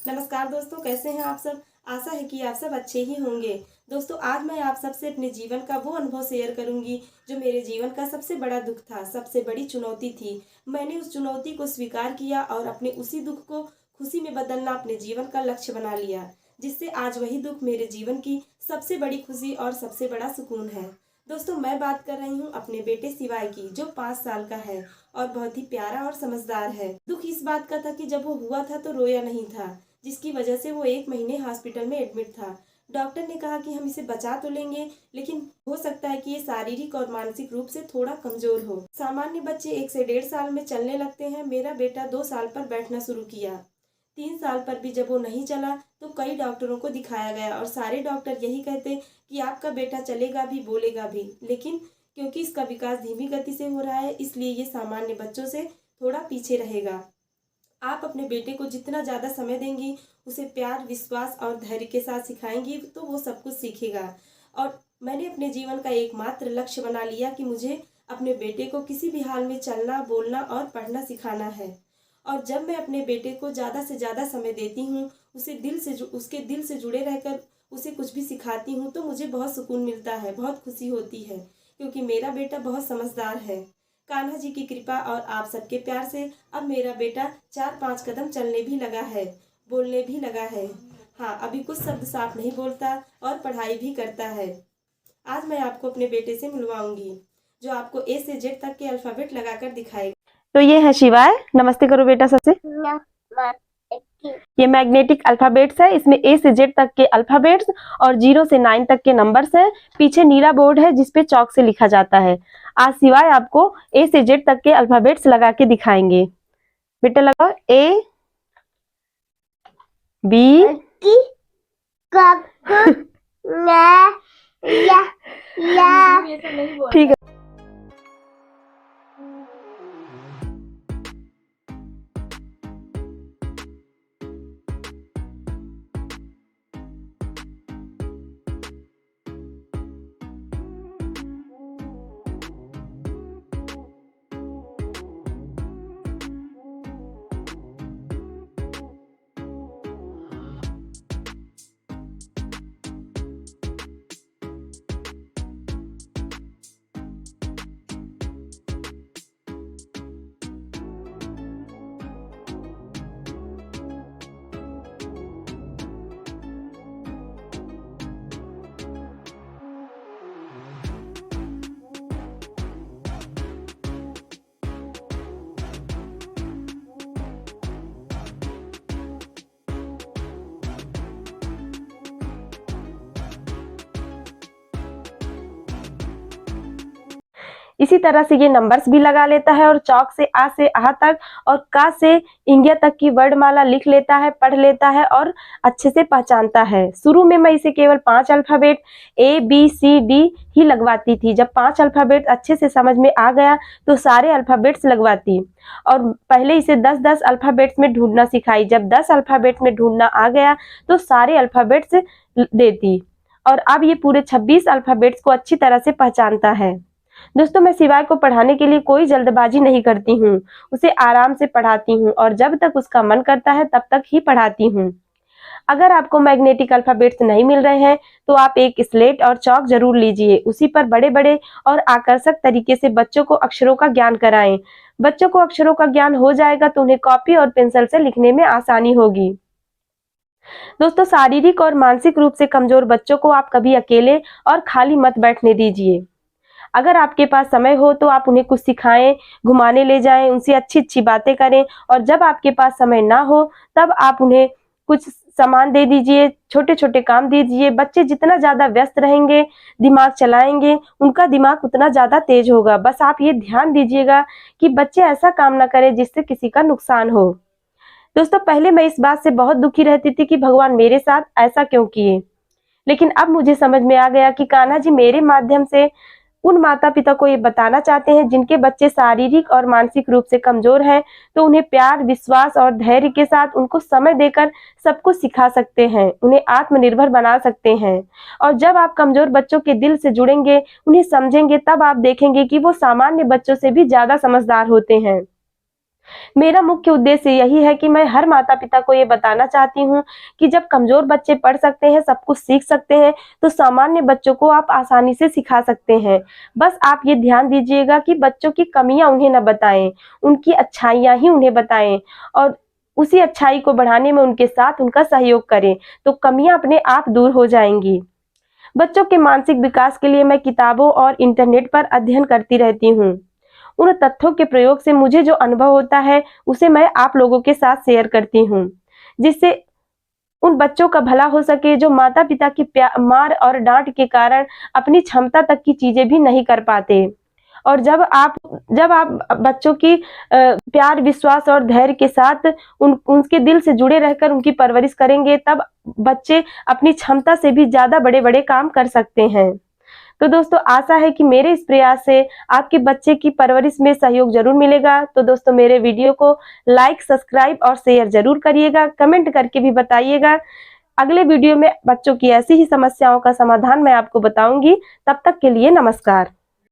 नमस्कार दोस्तों, कैसे हैं आप सब। आशा है कि आप सब अच्छे ही होंगे। दोस्तों, आज मैं आप सबसे अपने जीवन का वो अनुभव शेयर करूंगी जो मेरे जीवन का सबसे बड़ा दुख था, सबसे बड़ी चुनौती थी। मैंने उस चुनौती को स्वीकार किया और अपने उसी दुख को खुशी में बदलना अपने जीवन का लक्ष्य बना लिया, जिससे आज वही दुख मेरे जीवन की सबसे बड़ी खुशी और सबसे बड़ा सुकून है। दोस्तों, मैं बात कर रही हूँ अपने बेटे शिवाय की, जो 5 साल का है और बहुत ही प्यारा और समझदार है। दुख इस बात का था कि जब वो हुआ था तो रोया नहीं था, जिसकी वजह से वो 1 महीने हॉस्पिटल में एडमिट था। डॉक्टर ने कहा कि हम इसे बचा तो लेंगे, लेकिन हो सकता है कि ये शारीरिक और मानसिक रूप से थोड़ा कमजोर हो। सामान्य बच्चे 1 से 1.5 साल में चलने लगते हैं। मेरा बेटा 2 साल पर बैठना शुरू किया। 3 साल पर भी जब वो नहीं चला तो कई डॉक्टरों को दिखाया गया और सारे डॉक्टर यही कहते कि आपका बेटा चलेगा भी, बोलेगा भी, लेकिन क्योंकि इसका विकास धीमी गति से हो रहा है, इसलिए ये सामान्य बच्चों से थोड़ा पीछे रहेगा। आप अपने बेटे को जितना ज़्यादा समय देंगी, उसे प्यार, विश्वास और धैर्य के साथ सिखाएंगी तो वो सब कुछ सीखेगा। और मैंने अपने जीवन का एकमात्र लक्ष्य बना लिया कि मुझे अपने बेटे को किसी भी हाल में चलना, बोलना और पढ़ना सिखाना है। और जब मैं अपने बेटे को ज़्यादा से ज़्यादा समय देती हूँ, उसके दिल से जुड़े रहकर उसे कुछ भी सिखाती हूँ, तो मुझे बहुत सुकून मिलता है, बहुत खुशी होती है, क्योंकि मेरा बेटा बहुत समझदार है। कान्हा जी की कृपा और आप सबके प्यार से अब मेरा बेटा 4-5 कदम चलने भी लगा है, बोलने भी लगा है। हाँ, अभी कुछ शब्द साफ नहीं बोलता और पढ़ाई भी करता है। आज मैं आपको अपने बेटे से मिलवाऊंगी, जो आपको ए से जेड तक के अल्फाबेट लगाकर दिखाएगा। तो ये है शिवाय। नमस्ते करो बेटा सबसे। ये मैग्नेटिक अल्फाबेट्स है। इसमें ए से जेड तक के अल्फाबेट्स और 0 से 9 तक के नंबर्स हैं। पीछे नीला बोर्ड है जिसपे चौक से लिखा जाता है। आज शिवाय आपको ए से जेड तक के अल्फाबेट्स लगा के दिखाएंगे। बेटा लगाओ। ए बी ठीक है। इसी तरह से ये नंबर्स भी लगा लेता है और चौक से आ तक और का से इंडिया तक की वर्णमाला लिख लेता है, पढ़ लेता है और अच्छे से पहचानता है। शुरू में मैं इसे केवल 5 अल्फाबेट ABCD ही लगवाती थी। जब 5 अल्फाबेट अच्छे से समझ में आ गया तो सारे अल्फाबेट्स लगवाती और पहले इसे 10-10 अल्फाबेट्स में ढूंढना सिखाई। जब 10 अल्फाबेट में ढूंढना आ गया तो सारे अल्फाबेट्स देती और अब ये पूरे 26 अल्फाबेट्स को अच्छी तरह से पहचानता है। दोस्तों, मैं शिवाय को पढ़ाने के लिए कोई जल्दबाजी नहीं करती हूँ। उसे आराम से पढ़ाती हूँ और जब तक उसका मन करता है तब तक ही पढ़ाती हूँ। अगर आपको मैग्नेटिक अल्फाबेट्स नहीं मिल रहे हैं तो आप एक स्लेट और चौक जरूर लीजिए। उसी पर बड़े बड़े और आकर्षक तरीके से बच्चों को अक्षरों का ज्ञान कराएं। बच्चों को अक्षरों का ज्ञान हो जाएगा तो उन्हें कॉपी और पेंसिल से लिखने में आसानी होगी। दोस्तों, शारीरिक और मानसिक रूप से कमजोर बच्चों को आप कभी अकेले और खाली मत बैठने दीजिए। अगर आपके पास समय हो तो आप उन्हें कुछ सिखाएं, घुमाने ले जाएं, उनसे अच्छी बातें करें और जब आपके पास समय ना हो तब आप उन्हें कुछ सामान दे दीजिए, छोटे छोटे काम दे दीजिए। बच्चे जितना ज्यादा व्यस्त रहेंगे, दिमाग चलाएंगे, उनका दिमाग उतना ज्यादा तेज होगा। बस आप ये ध्यान दीजिएगा कि बच्चे ऐसा काम ना करें जिससे किसी का नुकसान हो। दोस्तों, पहले मैं इस बात से बहुत दुखी रहती थी कि भगवान मेरे साथ ऐसा क्यों किए, लेकिन अब मुझे समझ में आ गया कि कान्हा जी मेरे माध्यम से उन माता पिता को ये बताना चाहते हैं जिनके बच्चे शारीरिक और मानसिक रूप से कमजोर हैं, तो उन्हें प्यार, विश्वास और धैर्य के साथ उनको समय देकर सब कुछ सिखा सकते हैं, उन्हें आत्मनिर्भर बना सकते हैं। और जब आप कमजोर बच्चों के दिल से जुड़ेंगे, उन्हें समझेंगे, तब आप देखेंगे कि वो सामान्य बच्चों से भी ज्यादा समझदार होते हैं। मेरा मुख्य उद्देश्य यही है कि मैं हर माता-पिता को ये बताना चाहती हूँ कि जब कमज़ोर बच्चे पढ़ सकते हैं, सब कुछ सीख सकते हैं, तो सामान्य बच्चों को आप आसानी से सिखा सकते हैं। बस आप ये ध्यान दीजिएगा कि बच्चों की कमियाँ उन्हें ना बताएँ, उनकी अच्छाइयाँ ही उन्हें बताएँ और उसी अच्छाई को बढ़ाने में उनके साथ उनका सहयोग करें, तो कमियाँ अपने आप दूर हो जाएँगी। बच्चों के मानसिक विकास के लिए मैं किताबों और इंटरनेट पर अध्ययन करती रहती हूँ। उन तथ्यों के प्रयोग से मुझे जो अनुभव होता है, उसे मैं आप लोगों के साथ शेयर करती हूँ, जिससे उन बच्चों का भला हो सके जो माता-पिता की मार और डाँट के कारण अपनी क्षमता तक की चीज़ें भी नहीं कर पाते। और जब आप बच्चों की प्यार, विश्वास और धैर्य के साथ उनके दिल से जुड़े रहकर उनकी परवरिश करेंगे, तब बच्चे अपनी क्षमता से भी ज़्यादा बड़े-बड़े काम कर सकते हैं। तो दोस्तों आशा है कि मेरे इस प्रयास से आपके बच्चे की परवरिश में सहयोग ज़रूर मिलेगा। तो दोस्तों मेरे वीडियो को लाइक, सब्सक्राइब और शेयर ज़रूर करिएगा, कमेंट करके भी बताइएगा। अगले वीडियो में बच्चों की ऐसी ही समस्याओं का समाधान मैं आपको बताऊँगी। तब तक के लिए नमस्कार।